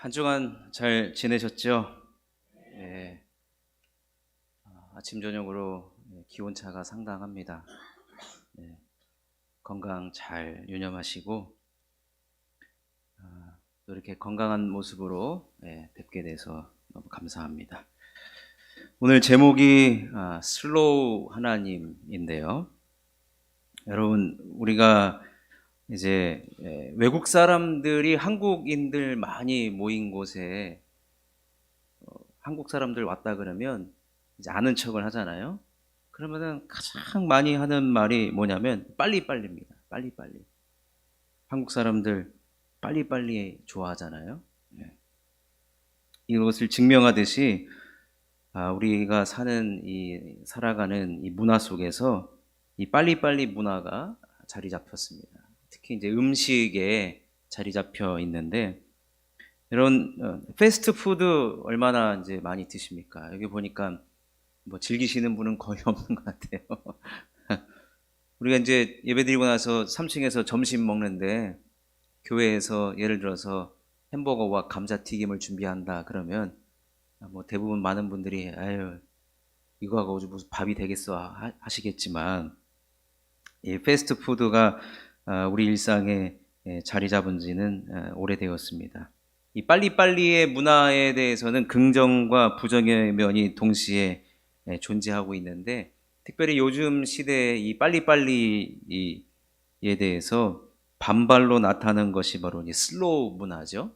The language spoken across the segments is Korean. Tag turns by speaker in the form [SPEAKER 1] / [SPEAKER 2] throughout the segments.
[SPEAKER 1] 한 주간 잘 지내셨죠? 네, 아침 저녁으로 기온차가 상당합니다. 네, 건강 잘 유념하시고 또 이렇게 건강한 모습으로 뵙게 돼서 너무 감사합니다. 오늘 제목이 슬로우 하나님인데요. 여러분, 우리가 이제 외국 사람들이 한국인들 많이 모인 곳에 한국 사람들 왔다 그러면 이제 아는 척을 하잖아요. 그러면은 가장 많이 하는 말이 뭐냐면 빨리빨리입니다. 빨리빨리. 한국 사람들 빨리빨리 좋아하잖아요. 네. 이것을 증명하듯이 우리가 살아가는 이 문화 속에서 이 빨리빨리 문화가 자리 잡혔습니다. 특히 이제 음식에 자리 잡혀 있는데, 이런 패스트푸드 얼마나 이제 많이 드십니까? 여기 보니까 뭐 즐기시는 분은 거의 없는 것 같아요. 우리가 이제 예배드리고 나서 3층에서 점심 먹는데, 교회에서 예를 들어서 햄버거와 감자튀김을 준비한다 그러면 뭐 대부분 많은 분들이 아유 이거하고 무슨 밥이 되겠어 하시겠지만, 이 패스트푸드가 우리 일상에 자리 잡은 지는 오래되었습니다. 이 빨리빨리의 문화에 대해서는 긍정과 부정의 면이 동시에 존재하고 있는데, 특별히 요즘 시대의 이 빨리빨리에 대해서 반발로 나타나는 것이 바로 이 슬로우 문화죠.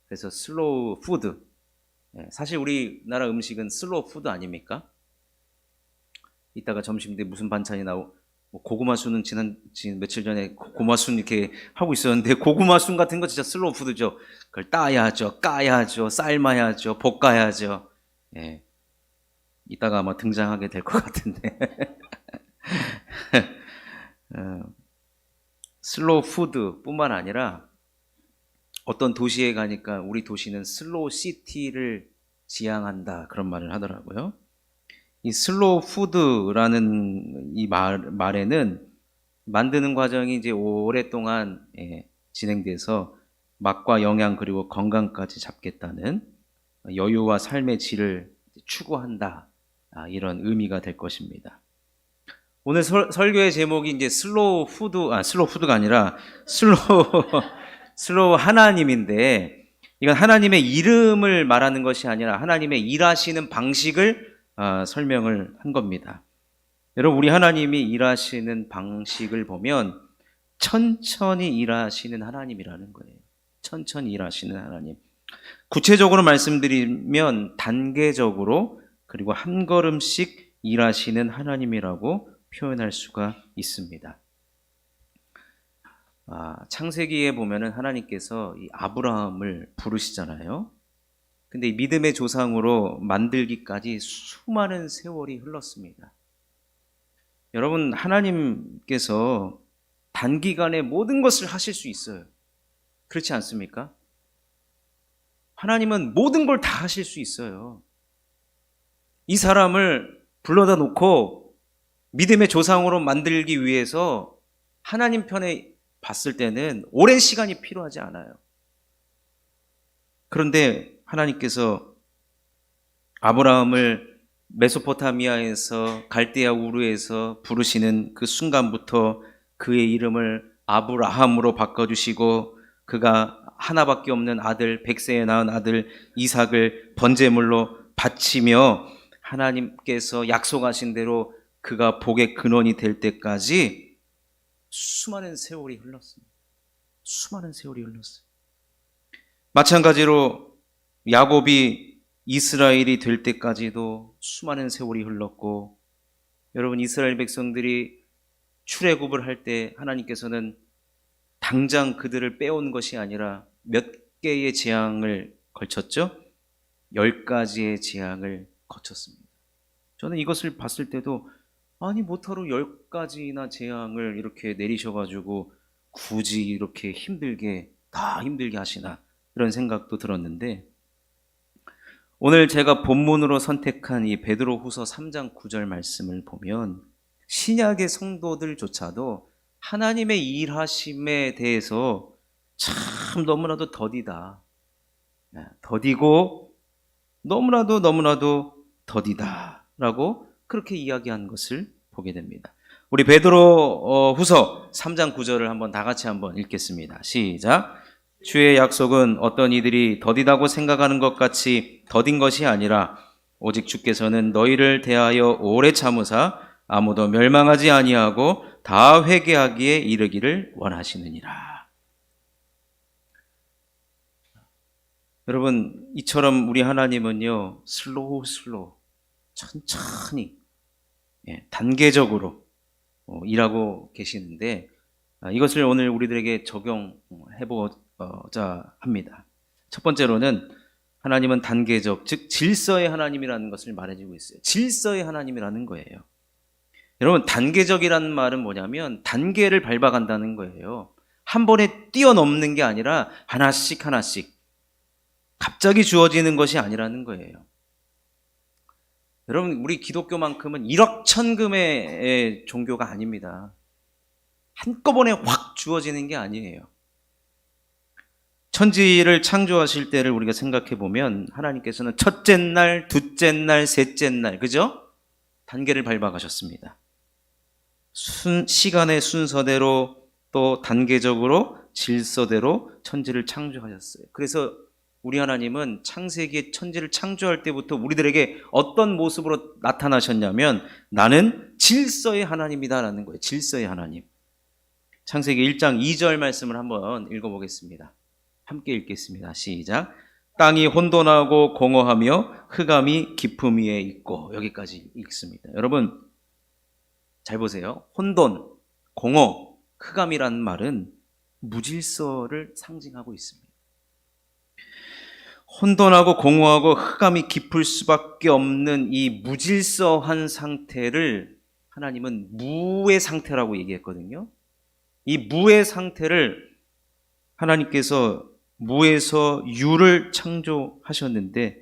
[SPEAKER 1] 그래서 슬로우 푸드. 사실 우리나라 음식은 슬로우 푸드 아닙니까? 이따가 점심 때 무슨 반찬이 뭐 고구마순은 지난 며칠 전에 고구마순 이렇게 하고 있었는데, 고구마순 같은 거 진짜 슬로우 푸드죠. 그걸 따야죠, 까야죠, 삶아야죠, 볶아야죠. 예. 이따가 아마 등장하게 될 것 같은데. 슬로우 푸드 뿐만 아니라 어떤 도시에 가니까 우리 도시는 슬로우 시티를 지향한다 그런 말을 하더라고요. 이 슬로우 푸드라는 이 말에는 만드는 과정이 이제 오랫동안 진행돼서 맛과 영양 그리고 건강까지 잡겠다는 여유와 삶의 질을 추구한다, 이런 의미가 될 것입니다. 오늘 설교의 제목이 이제 슬로우 푸드가 아니라 슬로우 하나님인데, 이건 하나님의 이름을 말하는 것이 아니라 하나님의 일하시는 방식을 설명을 한 겁니다. 여러분, 우리 하나님이 일하시는 방식을 보면 천천히 일하시는 하나님이라는 거예요. 천천히 일하시는 하나님. 구체적으로 말씀드리면 단계적으로 그리고 한 걸음씩 일하시는 하나님이라고 표현할 수가 있습니다. 창세기에 보면은 하나님께서 이 아브라함을 부르시잖아요. 근데 이 믿음의 조상으로 만들기까지 수많은 세월이 흘렀습니다. 여러분, 하나님께서 단기간에 모든 것을 하실 수 있어요. 그렇지 않습니까? 하나님은 모든 걸 다 하실 수 있어요. 이 사람을 불러다 놓고 믿음의 조상으로 만들기 위해서 하나님 편에 봤을 때는 오랜 시간이 필요하지 않아요. 그런데 하나님께서 아브라함을 메소포타미아에서 갈대아 우르에서 부르시는 그 순간부터 그의 이름을 아브라함으로 바꿔주시고, 그가 하나밖에 없는 아들, 100세에 낳은 아들 이삭을 번제물로 바치며 하나님께서 약속하신 대로 그가 복의 근원이 될 때까지 수많은 세월이 흘렀습니다. 수많은 세월이 흘렀어요. 마찬가지로 야곱이 이스라엘이 될 때까지도 수많은 세월이 흘렀고, 여러분, 이스라엘 백성들이 출애굽을 할 때 하나님께서는 당장 그들을 빼온 것이 아니라 몇 개의 재앙을 걸쳤죠? 10가지의 재앙을 거쳤습니다. 저는 이것을 봤을 때도 아니 못하러 10가지나 재앙을 이렇게 내리셔가지고 굳이 이렇게 힘들게 하시나, 이런 생각도 들었는데, 오늘 제가 본문으로 선택한 이 베드로후서 3장 9절 말씀을 보면 신약의 성도들조차도 하나님의 일하심에 대해서 참 너무나도 더디다, 더디고 너무나도 더디다라고 그렇게 이야기한 것을 보게 됩니다. 우리 베드로 후서 3장 9절을 한번 다 같이 한번 읽겠습니다. 시작. 주의 약속은 어떤 이들이 더디다고 생각하는 것 같이 더딘 것이 아니라 오직 주께서는 너희를 대하여 오래 참으사 아무도 멸망하지 아니하고 다 회개하기에 이르기를 원하시느니라. 여러분, 이처럼 우리 하나님은요, 슬로우 천천히 단계적으로 일하고 계시는데, 이것을 오늘 우리들에게 적용해보자 합니다. 첫 번째로는 하나님은 단계적, 즉 질서의 하나님이라는 것을 말해주고 있어요. 질서의 하나님이라는 거예요. 여러분, 단계적이라는 말은 뭐냐면 단계를 밟아간다는 거예요. 한 번에 뛰어넘는 게 아니라 하나씩 갑자기 주어지는 것이 아니라는 거예요. 여러분, 우리 기독교만큼은 일확천금의 종교가 아닙니다. 한꺼번에 확 주어지는 게 아니에요. 천지를 창조하실 때를 우리가 생각해 보면 하나님께서는 첫째 날, 둘째 날, 셋째 날, 그죠? 단계를 밟아 가셨습니다. 시간의 순서대로 또 단계적으로 질서대로 천지를 창조하셨어요. 그래서 우리 하나님은 창세기에 천지를 창조할 때부터 우리들에게 어떤 모습으로 나타나셨냐면 나는 질서의 하나님이다라는 거예요. 질서의 하나님. 창세기 1장 2절 말씀을 한번 읽어보겠습니다. 함께 읽겠습니다. 시작. 땅이 혼돈하고 공허하며 흑암이 깊음 위에 있고, 여기까지 읽습니다. 여러분 잘 보세요. 혼돈, 공허, 흑암이라는 말은 무질서를 상징하고 있습니다. 혼돈하고 공허하고 흑암이 깊을 수밖에 없는 이 무질서한 상태를 하나님은 무의 상태라고 얘기했거든요. 이 무의 상태를 하나님께서 무에서 유를 창조하셨는데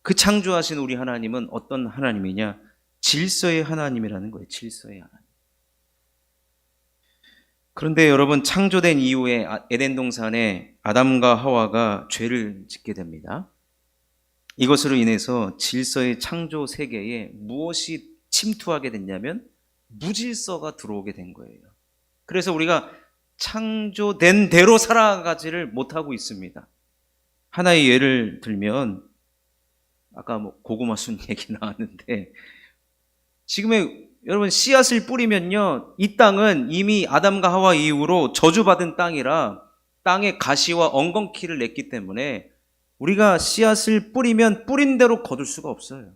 [SPEAKER 1] 그 창조하신 우리 하나님은 어떤 하나님이냐? 질서의 하나님이라는 거예요. 질서의 하나님. 그런데 여러분, 창조된 이후에 에덴 동산에 아담과 하와가 죄를 짓게 됩니다. 이것으로 인해서 질서의 창조 세계에 무엇이 침투하게 됐냐면 무질서가 들어오게 된 거예요. 그래서 우리가 창조된 대로 살아가지를 못하고 있습니다. 하나의 예를 들면 아까 고구마 순 얘기 나왔는데 지금의 여러분 씨앗을 뿌리면요, 이 땅은 이미 아담과 하와 이후로 저주받은 땅이라 땅에 가시와 엉겅퀴를 냈기 때문에 우리가 씨앗을 뿌리면 뿌린 대로 거둘 수가 없어요.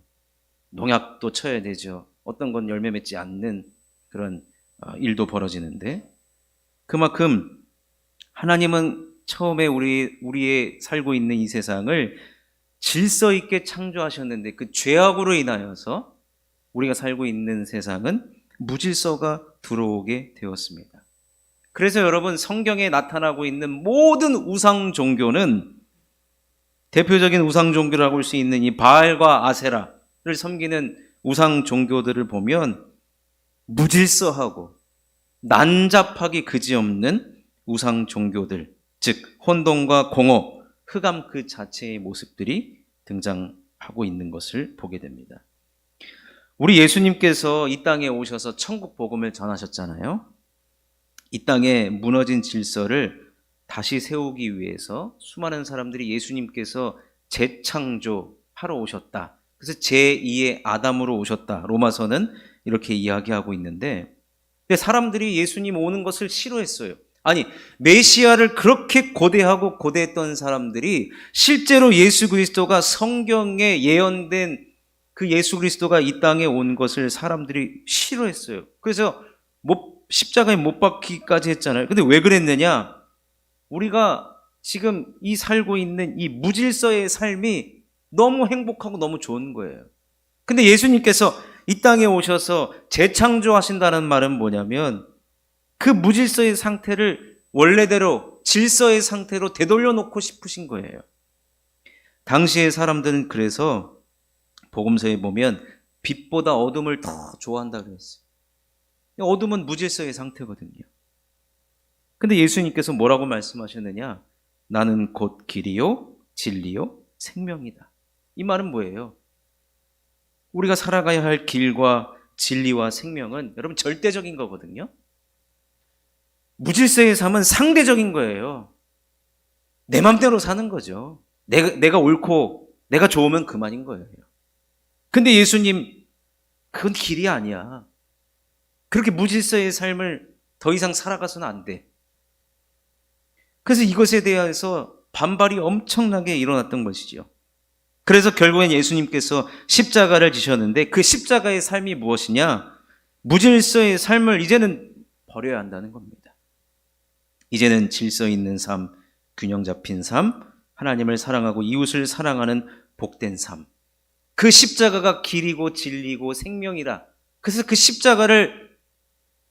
[SPEAKER 1] 농약도 쳐야 되죠. 어떤 건 열매 맺지 않는 그런 일도 벌어지는데, 그만큼 하나님은 처음에 우리의 살고 있는 이 세상을 질서 있게 창조하셨는데 그 죄악으로 인하여서 우리가 살고 있는 세상은 무질서가 들어오게 되었습니다. 그래서 여러분, 성경에 나타나고 있는 모든 우상 종교는 대표적인 우상 종교라고 할 수 있는 이 바알과 아세라를 섬기는 우상 종교들을 보면 무질서하고 난잡하기 그지없는 우상 종교들, 즉 혼돈과 공허, 흑암 그 자체의 모습들이 등장하고 있는 것을 보게 됩니다. 우리 예수님께서 이 땅에 오셔서 천국 복음을 전하셨잖아요. 이 땅에 무너진 질서를 다시 세우기 위해서 수많은 사람들이 예수님께서 재창조하러 오셨다. 그래서 제2의 아담으로 오셨다. 로마서는 이렇게 이야기하고 있는데, 근데 사람들이 예수님 오는 것을 싫어했어요. 아니, 메시아를 그렇게 고대했던 사람들이 실제로 예수 그리스도가 성경에 예언된 그 예수 그리스도가 이 땅에 온 것을 사람들이 싫어했어요. 그래서 십자가에 못 박히기까지 했잖아요. 근데 왜 그랬느냐? 우리가 지금 살고 있는 이 무질서의 삶이 너무 행복하고 너무 좋은 거예요. 근데 예수님께서 이 땅에 오셔서 재창조하신다는 말은 뭐냐면 그 무질서의 상태를 원래대로 질서의 상태로 되돌려 놓고 싶으신 거예요. 당시의 사람들은 그래서 복음서에 보면 빛보다 어둠을 더 좋아한다 그랬어요. 어둠은 무질서의 상태거든요. 근데 예수님께서 뭐라고 말씀하셨느냐? 나는 곧 길이요 진리요, 생명이다. 이 말은 뭐예요? 우리가 살아가야 할 길과 진리와 생명은 여러분 절대적인 거거든요. 무질서의 삶은 상대적인 거예요. 내 맘대로 사는 거죠. 내가 옳고 내가 좋으면 그만인 거예요. 근데 예수님, 그건 길이 아니야. 그렇게 무질서의 삶을 더 이상 살아가서는 안 돼. 그래서 이것에 대해서 반발이 엄청나게 일어났던 것이죠. 그래서 결국엔 예수님께서 십자가를 지셨는데 그 십자가의 삶이 무엇이냐? 무질서의 삶을 이제는 버려야 한다는 겁니다. 이제는 질서 있는 삶, 균형 잡힌 삶, 하나님을 사랑하고 이웃을 사랑하는 복된 삶. 그 십자가가 길이고 진리고 생명이라. 그래서 그 십자가를,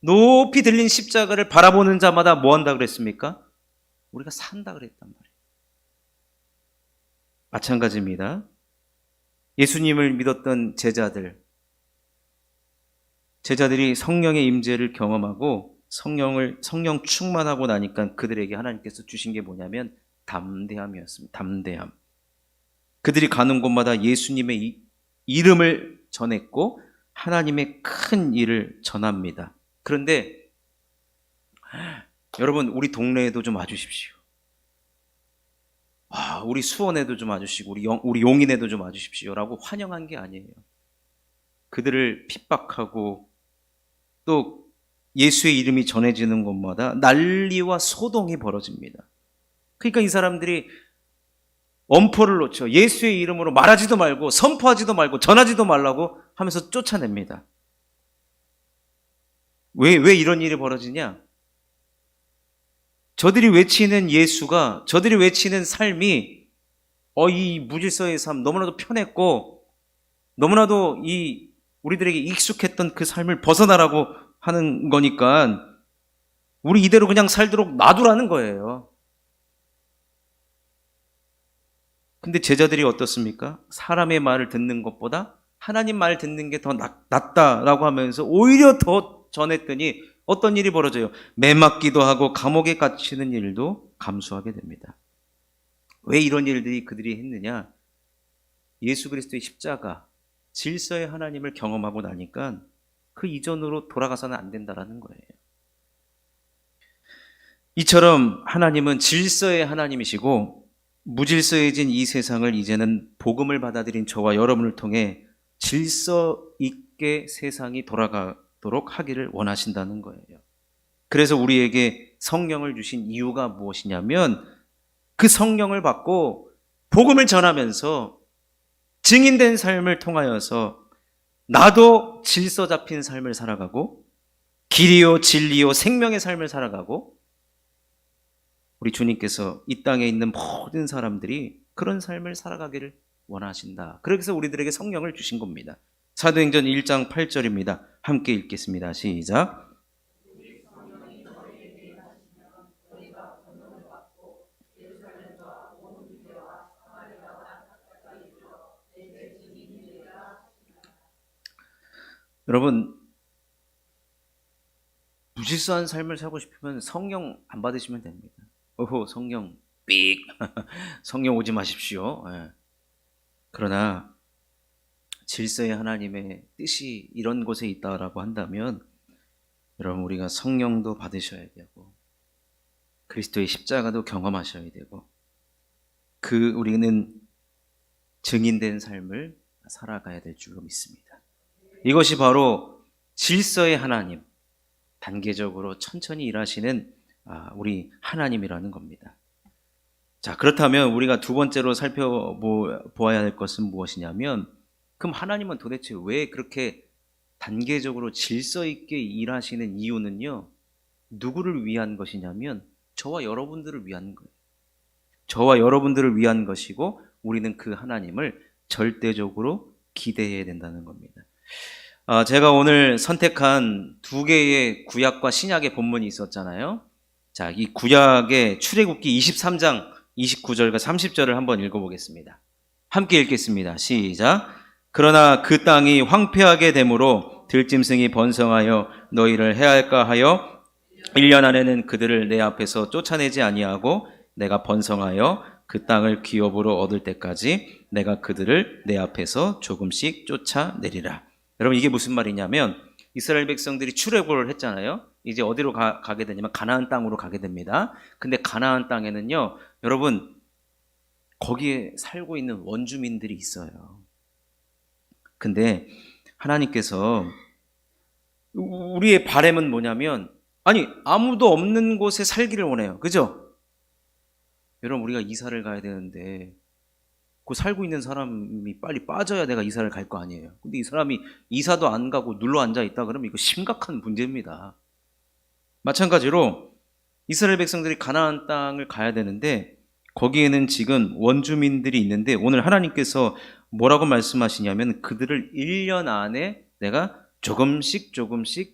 [SPEAKER 1] 높이 들린 십자가를 바라보는 자마다 뭐 한다 그랬습니까? 우리가 산다 그랬단 말이에요. 마찬가지입니다. 예수님을 믿었던 제자들이 성령의 임재를 경험하고 성령 충만하고 나니까 그들에게 하나님께서 주신 게 뭐냐면 담대함이었습니다. 담대함. 그들이 가는 곳마다 예수님의 이름을 전했고 하나님의 큰 일을 전합니다. 그런데 여러분, 우리 동네에도 좀 와주십시오. 우리 수원에도 좀 와주시고 우리 용인에도 좀 와주십시오라고 환영한 게 아니에요. 그들을 핍박하고 또 예수의 이름이 전해지는 곳마다 난리와 소동이 벌어집니다. 그러니까 이 사람들이 엄포를 놓쳐 예수의 이름으로 말하지도 말고 선포하지도 말고 전하지도 말라고 하면서 쫓아냅니다. 왜 이런 일이 벌어지냐? 저들이 외치는 예수가, 저들이 외치는 삶이 이 무질서의 삶 너무나도 편했고 너무나도 우리들에게 익숙했던 그 삶을 벗어나라고 하는 거니까 우리 이대로 그냥 살도록 놔두라는 거예요. 근데 제자들이 어떻습니까? 사람의 말을 듣는 것보다 하나님 말 듣는 게 더 낫다라고 하면서 오히려 더 전했더니 어떤 일이 벌어져요? 매맞기도 하고 감옥에 갇히는 일도 감수하게 됩니다. 왜 이런 일들이 그들이 했느냐? 예수 그리스도의 십자가, 질서의 하나님을 경험하고 나니까 그 이전으로 돌아가서는 안 된다라는 거예요. 이처럼 하나님은 질서의 하나님이시고 무질서해진 이 세상을 이제는 복음을 받아들인 저와 여러분을 통해 질서 있게 세상이 돌아가도록 하기를 원하신다는 거예요. 그래서 우리에게 성령을 주신 이유가 무엇이냐면 그 성령을 받고 복음을 전하면서 증인된 삶을 통하여서 나도 질서 잡힌 삶을 살아가고 길이요 진리요 생명의 삶을 살아가고 우리 주님께서 이 땅에 있는 모든 사람들이 그런 삶을 살아가기를 원하신다. 그래서 우리들에게 성령을 주신 겁니다. 사도행전 1장 8절입니다. 함께 읽겠습니다. 시작. 여러분, 무질서한 삶을 살고 싶으면 성령 안 받으시면 됩니다. 성령 삑 성령 오지 마십시오. 그러나 질서의 하나님의 뜻이 이런 곳에 있다라고 한다면 여러분, 우리가 성령도 받으셔야 되고 그리스도의 십자가도 경험하셔야 되고 우리는 증인된 삶을 살아가야 될 줄로 믿습니다. 이것이 바로 질서의 하나님, 단계적으로 천천히 일하시는 우리 하나님이라는 겁니다. 자, 그렇다면 우리가 두 번째로 살펴보아야 할 것은 무엇이냐면 그럼 하나님은 도대체 왜 그렇게 단계적으로 질서 있게 일하시는 이유는요, 누구를 위한 것이냐면 저와 여러분들을 위한 거예요. 저와 여러분들을 위한 것이고 우리는 그 하나님을 절대적으로 기대해야 된다는 겁니다. 제가 오늘 선택한 두 개의 구약과 신약의 본문이 있었잖아요. 자, 이 구약의 출애굽기 23장 29절과 30절을 한번 읽어보겠습니다. 함께 읽겠습니다. 시작. 그러나 그 땅이 황폐하게 되므로 들짐승이 번성하여 너희를 해할까 하여 1년 안에는 그들을 내 앞에서 쫓아내지 아니하고 내가 번성하여 그 땅을 기업으로 얻을 때까지 내가 그들을 내 앞에서 조금씩 쫓아내리라. 여러분, 이게 무슨 말이냐면 이스라엘 백성들이 출애굽을 했잖아요. 이제 어디로 가게 되냐면 가나안 땅으로 가게 됩니다. 근데 가나안 땅에는요, 여러분, 거기에 살고 있는 원주민들이 있어요. 근데 하나님께서 우리의 바람은 뭐냐면, 아니, 아무도 없는 곳에 살기를 원해요. 그죠? 여러분, 우리가 이사를 가야 되는데 그 살고 있는 사람이 빨리 빠져야 내가 이사를 갈 거 아니에요. 근데 이 사람이 이사도 안 가고 눌러 앉아 있다 그러면 이거 심각한 문제입니다. 마찬가지로 이스라엘 백성들이 가나안 땅을 가야 되는데 거기에는 지금 원주민들이 있는데 오늘 하나님께서 뭐라고 말씀하시냐면 그들을 1년 안에 내가 조금씩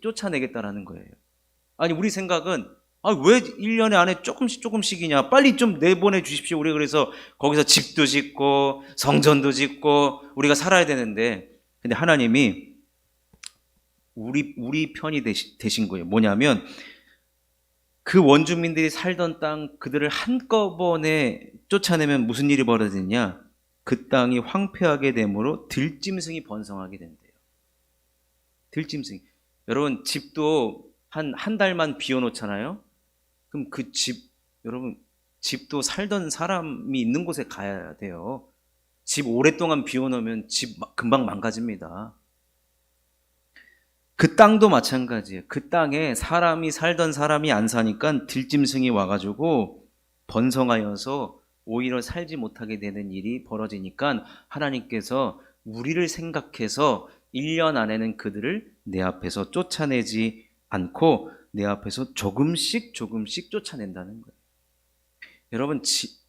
[SPEAKER 1] 쫓아내겠다라는 거예요. 아니, 우리 생각은 왜 1년에 안에 조금씩이냐, 빨리 좀 내보내 주십시오. 우리 그래서 거기서 집도 짓고 성전도 짓고 우리가 살아야 되는데, 근데 하나님이 우리 편이 되신 거예요. 뭐냐면 그 원주민들이 살던 땅 그들을 한꺼번에 쫓아내면 무슨 일이 벌어지냐, 그 땅이 황폐하게 되므로 들짐승이 번성하게 된대요. 들짐승. 여러분, 집도 한 달만 비워놓잖아요. 그럼 그 여러분, 집도 살던 사람이 있는 곳에 가야 돼요. 집 오랫동안 비워놓으면 집 금방 망가집니다. 그 땅도 마찬가지예요. 그 땅에 살던 사람이 안 사니까 들짐승이 와가지고 번성하여서 오히려 살지 못하게 되는 일이 벌어지니까 하나님께서 우리를 생각해서 1년 안에는 그들을 내 앞에서 쫓아내지 않고 내 앞에서 조금씩 쫓아낸다는 거예요. 여러분,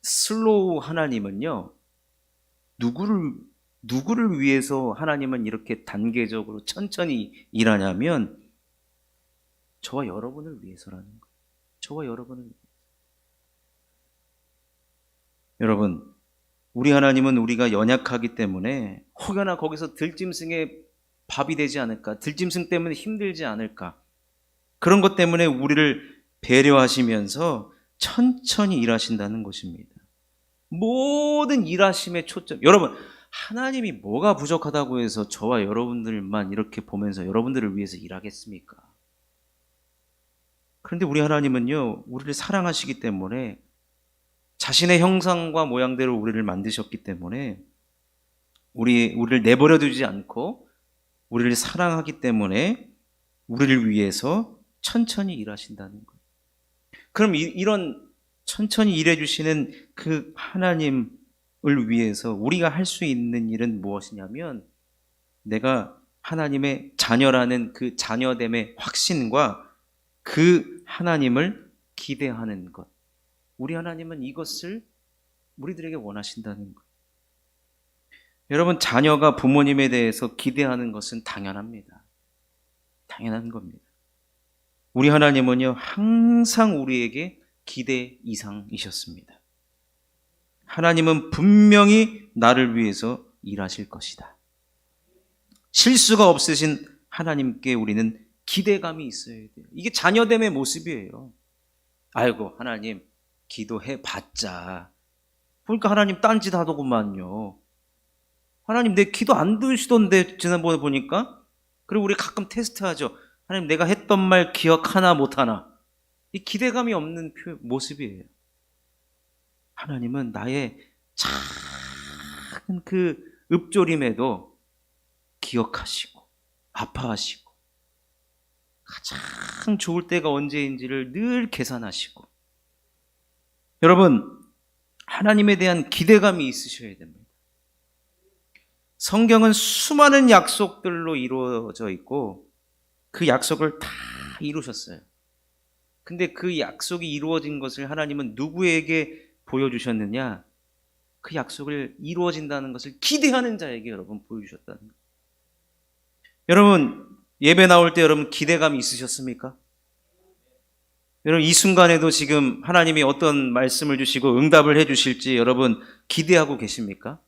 [SPEAKER 1] 슬로우 하나님은요, 누구를 위해서 하나님은 이렇게 단계적으로 천천히 일하냐면 저와 여러분을 위해서라는 거예요. 저와 여러분을 위해서. 여러분, 우리 하나님은 우리가 연약하기 때문에 혹여나 거기서 들짐승의 밥이 되지 않을까, 들짐승 때문에 힘들지 않을까, 그런 것 때문에 우리를 배려하시면서 천천히 일하신다는 것입니다. 모든 일하심의 초점. 여러분, 하나님이 뭐가 부족하다고 해서 저와 여러분들만 이렇게 보면서 여러분들을 위해서 일하겠습니까? 그런데 우리 하나님은요, 우리를 사랑하시기 때문에 자신의 형상과 모양대로 우리를 만드셨기 때문에 우리를 내버려 두지 않고 우리를 사랑하기 때문에 우리를 위해서 천천히 일하신다는 거예요. 그럼 이런 천천히 일해 주시는 그 하나님을 위해서 우리가 할 수 있는 일은 무엇이냐면 내가 하나님의 자녀라는 그 자녀됨의 확신과 그 하나님을 기대하는 것. 우리 하나님은 이것을 우리들에게 원하신다는 것. 여러분, 자녀가 부모님에 대해서 기대하는 것은 당연합니다. 당연한 겁니다. 우리 하나님은요, 항상 우리에게 기대 이상이셨습니다. 하나님은 분명히 나를 위해서 일하실 것이다. 실수가 없으신 하나님께 우리는 기대감이 있어야 돼요. 이게 자녀됨의 모습이에요. 아이고, 하나님, 기도해 봤자. 보니까 하나님 딴짓 하더구만요. 하나님, 내 기도 안 들으시던데, 지난번에 보니까. 그리고 우리 가끔 테스트하죠. 하나님, 내가 했던 말 기억하나 못하나. 이 기대감이 없는 모습이에요. 하나님은 나의 작은 그 읍조림에도 기억하시고 아파하시고 가장 좋을 때가 언제인지를 늘 계산하시고. 여러분, 하나님에 대한 기대감이 있으셔야 됩니다. 성경은 수많은 약속들로 이루어져 있고 그 약속을 다 이루셨어요. 근데 그 약속이 이루어진 것을 하나님은 누구에게 보여주셨느냐? 그 약속을 이루어진다는 것을 기대하는 자에게 여러분 보여주셨다는 거예요. 여러분, 예배 나올 때 여러분 기대감이 있으셨습니까? 여러분, 이 순간에도 지금 하나님이 어떤 말씀을 주시고 응답을 해 주실지 여러분 기대하고 계십니까?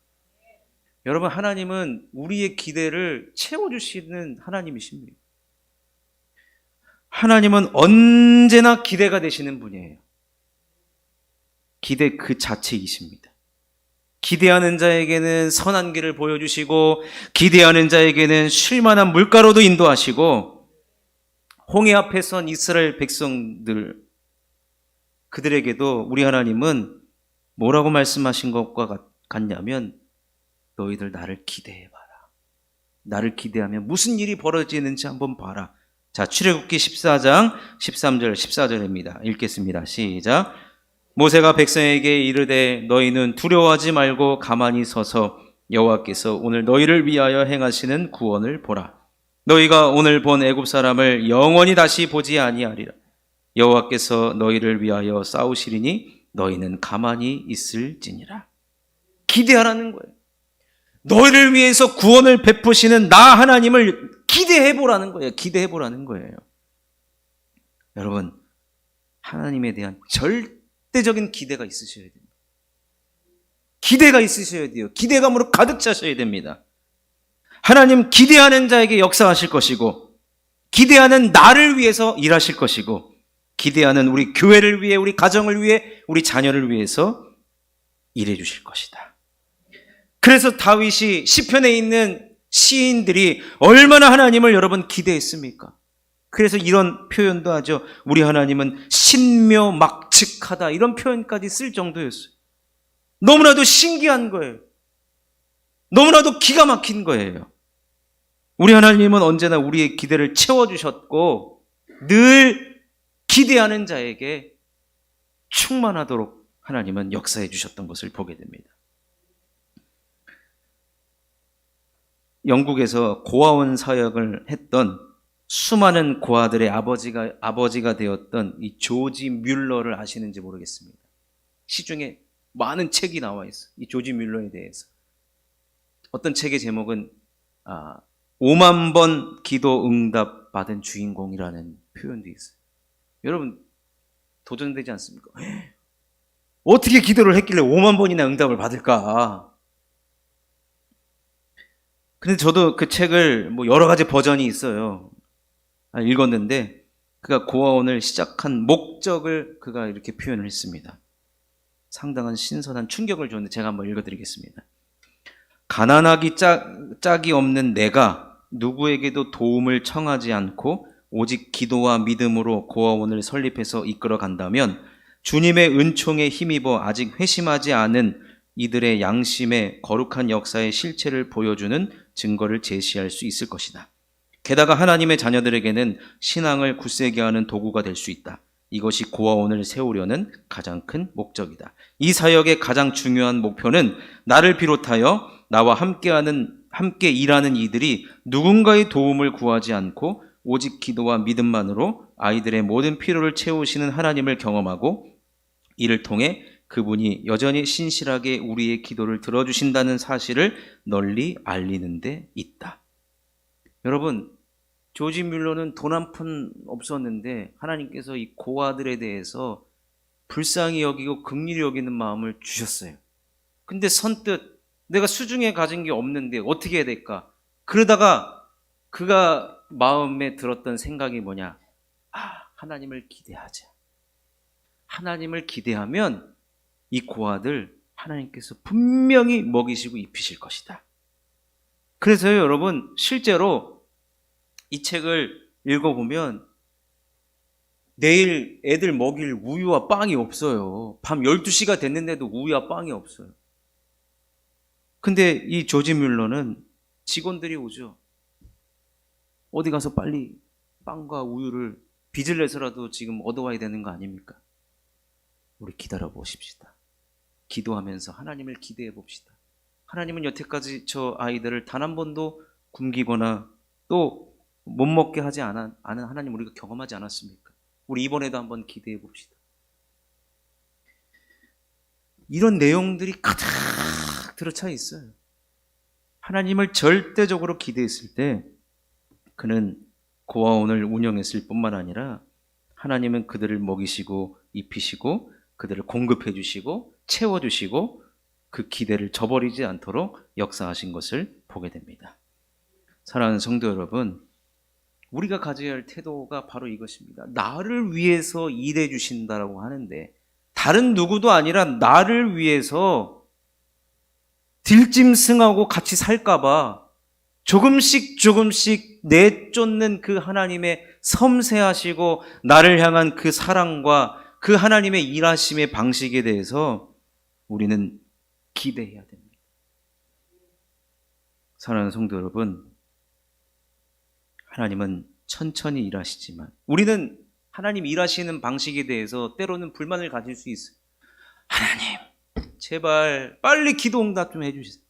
[SPEAKER 1] 여러분, 하나님은 우리의 기대를 채워주시는 하나님이십니다. 하나님은 언제나 기대가 되시는 분이에요. 기대 그 자체이십니다. 기대하는 자에게는 선한 길을 보여주시고, 기대하는 자에게는 쉴만한 물가로도 인도하시고, 홍해 앞에 선 이스라엘 백성들, 그들에게도 우리 하나님은 뭐라고 말씀하신 것과 같냐면, 너희들 나를 기대해봐라. 나를 기대하면 무슨 일이 벌어지는지 한번 봐라. 자, 출애굽기 14장 13절 14절입니다. 읽겠습니다. 시작. 모세가 백성에게 이르되 너희는 두려워하지 말고 가만히 서서 여호와께서 오늘 너희를 위하여 행하시는 구원을 보라. 너희가 오늘 본 애굽 사람을 영원히 다시 보지 아니하리라. 여호와께서 너희를 위하여 싸우시리니 너희는 가만히 있을지니라. 기대하라는 거예요. 너희를 위해서 구원을 베푸시는 나 하나님을 기대해보라는 거예요. 기대해보라는 거예요. 여러분, 하나님에 대한 절대적인 기대가 있으셔야 됩니다. 기대가 있으셔야 돼요. 기대감으로 가득 차셔야 됩니다. 하나님 기대하는 자에게 역사하실 것이고, 기대하는 나를 위해서 일하실 것이고, 기대하는 우리 교회를 위해, 우리 가정을 위해, 우리 자녀를 위해서 일해 주실 것이다. 그래서 다윗이 시편에 있는 시인들이 얼마나 하나님을 여러분 기대했습니까? 그래서 이런 표현도 하죠. 우리 하나님은 신묘막측하다, 이런 표현까지 쓸 정도였어요. 너무나도 신기한 거예요. 너무나도 기가 막힌 거예요. 우리 하나님은 언제나 우리의 기대를 채워주셨고, 늘 기대하는 자에게 충만하도록 하나님은 역사해 주셨던 것을 보게 됩니다. 영국에서 고아원 사역을 했던 수많은 고아들의 아버지가 되었던 이 조지 뮬러를 아시는지 모르겠습니다. 시중에 많은 책이 나와 있어요. 이 조지 뮬러에 대해서. 어떤 책의 제목은 5만 번 기도 응답 받은 주인공이라는 표현도 있어요. 여러분, 도전되지 않습니까? 어떻게 기도를 했길래 5만 번이나 응답을 받을까? 근데 저도 그 책을 여러 가지 버전이 있어요. 읽었는데, 그가 고아원을 시작한 목적을 그가 이렇게 표현을 했습니다. 상당한 신선한 충격을 줬는데 제가 한번 읽어드리겠습니다. 가난하기 짝이 없는 내가 누구에게도 도움을 청하지 않고 오직 기도와 믿음으로 고아원을 설립해서 이끌어 간다면 주님의 은총에 힘입어 아직 회심하지 않은 이들의 양심의 거룩한 역사의 실체를 보여주는 증거를 제시할 수 있을 것이다. 게다가 하나님의 자녀들에게는 신앙을 굳세게 하는 도구가 될 수 있다. 이것이 고아원을 세우려는 가장 큰 목적이다. 이 사역의 가장 중요한 목표는 나를 비롯하여 나와 함께 일하는 이들이 누군가의 도움을 구하지 않고 오직 기도와 믿음만으로 아이들의 모든 필요를 채우시는 하나님을 경험하고, 이를 통해 그분이 여전히 신실하게 우리의 기도를 들어주신다는 사실을 널리 알리는 데 있다. 여러분, 조지 뮬러는 돈 한 푼 없었는데 하나님께서 이 고아들에 대해서 불쌍히 여기고 긍휼히 여기는 마음을 주셨어요. 근데 선뜻 내가 수중에 가진 게 없는데 어떻게 해야 될까? 그러다가 그가 마음에 들었던 생각이 뭐냐? 하나님을 기대하자. 하나님을 기대하면 이 고아들 하나님께서 분명히 먹이시고 입히실 것이다. 그래서요, 여러분, 실제로 이 책을 읽어보면 내일 애들 먹일 우유와 빵이 없어요. 밤 12시가 됐는데도 우유와 빵이 없어요. 근데 이 조지 뮬러는 직원들이 오죠. 어디 가서 빨리 빵과 우유를 빚을 내서라도 지금 얻어와야 되는 거 아닙니까? 우리 기다려 보십시다. 기도하면서 하나님을 기대해 봅시다. 하나님은 여태까지 저 아이들을 단 한 번도 굶기거나 또 못 먹게 하지 않은 하나님 우리가 경험하지 않았습니까? 우리 이번에도 한번 기대해 봅시다. 이런 내용들이 가득 들어차 있어요. 하나님을 절대적으로 기대했을 때 그는 고아원을 운영했을 뿐만 아니라 하나님은 그들을 먹이시고 입히시고 그들을 공급해 주시고 채워주시고 그 기대를 저버리지 않도록 역사하신 것을 보게 됩니다. 사랑하는 성도 여러분, 우리가 가져야 할 태도가 바로 이것입니다. 나를 위해서 일해 주신다라고 하는데 다른 누구도 아니라 나를 위해서 들짐승하고 같이 살까봐 조금씩 조금씩 내쫓는 그 하나님의 섬세하시고 나를 향한 그 사랑과 그 하나님의 일하심의 방식에 대해서 우리는 기대해야 됩니다. 사랑하는 성도 여러분, 하나님은 천천히 일하시지만 우리는 하나님 일하시는 방식에 대해서 때로는 불만을 가질 수 있어요. 하나님, 제발 빨리 기도 응답 좀 해주세요.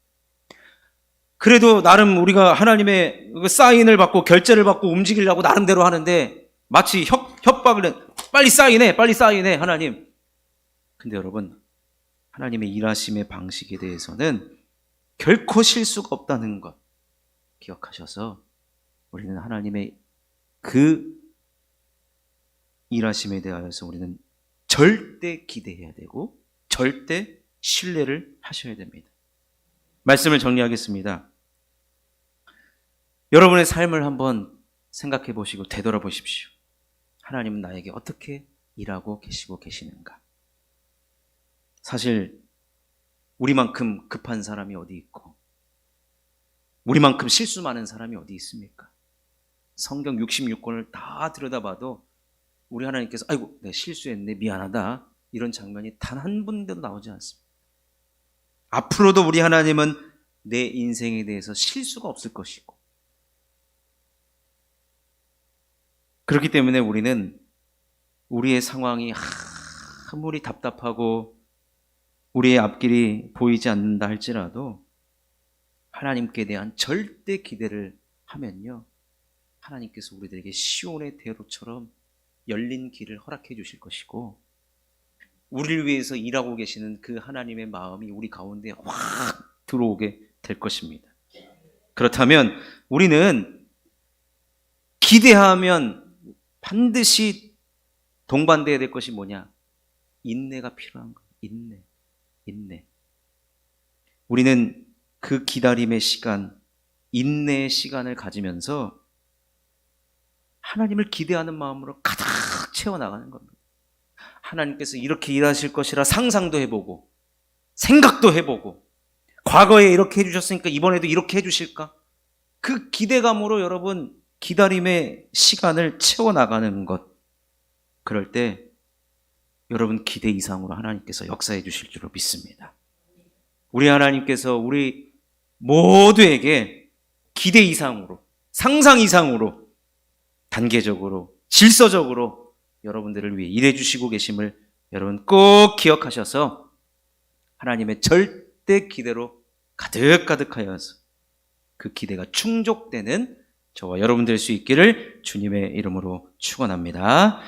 [SPEAKER 1] 그래도 나름 우리가 하나님의 사인을 받고 결제를 받고 움직이려고 나름대로 하는데 마치 협박을 해. 빨리 사인해 하나님. 근데 여러분, 하나님의 일하심의 방식에 대해서는 결코 실수가 없다는 것 기억하셔서 우리는 하나님의 그 일하심에 대하여서 우리는 절대 기대해야 되고 절대 신뢰를 하셔야 됩니다. 말씀을 정리하겠습니다. 여러분의 삶을 한번 생각해 보시고 되돌아보십시오. 하나님은 나에게 어떻게 일하고 계시고 계시는가? 사실 우리만큼 급한 사람이 어디 있고 우리만큼 실수 많은 사람이 어디 있습니까? 성경 66권을 다 들여다봐도 우리 하나님께서 아이고 내가 실수했네 미안하다 이런 장면이 단 한 군데도 나오지 않습니다. 앞으로도 우리 하나님은 내 인생에 대해서 실수가 없을 것이고 그렇기 때문에 우리는 우리의 상황이 아무리 답답하고 우리의 앞길이 보이지 않는다 할지라도 하나님께 대한 절대 기대를 하면요, 하나님께서 우리들에게 시온의 대로처럼 열린 길을 허락해 주실 것이고 우리를 위해서 일하고 계시는 그 하나님의 마음이 우리 가운데 확 들어오게 될 것입니다. 그렇다면 우리는 기대하면 반드시 동반돼야 될 것이 뭐냐? 인내가 필요한 거예요. 인내. 우리는 그 기다림의 시간, 인내의 시간을 가지면서 하나님을 기대하는 마음으로 가득 채워나가는 겁니다. 하나님께서 이렇게 일하실 것이라 상상도 해보고 생각도 해보고 과거에 이렇게 해주셨으니까 이번에도 이렇게 해주실까? 그 기대감으로 여러분 기다림의 시간을 채워나가는 것, 그럴 때 여러분 기대 이상으로 하나님께서 역사해 주실 줄로 믿습니다. 우리 하나님께서 우리 모두에게 기대 이상으로, 상상 이상으로, 단계적으로, 질서적으로 여러분들을 위해 일해 주시고 계심을 여러분 꼭 기억하셔서 하나님의 절대 기대로 가득가득하여서 그 기대가 충족되는 저와 여러분 될 수 있기를 주님의 이름으로 축원합니다.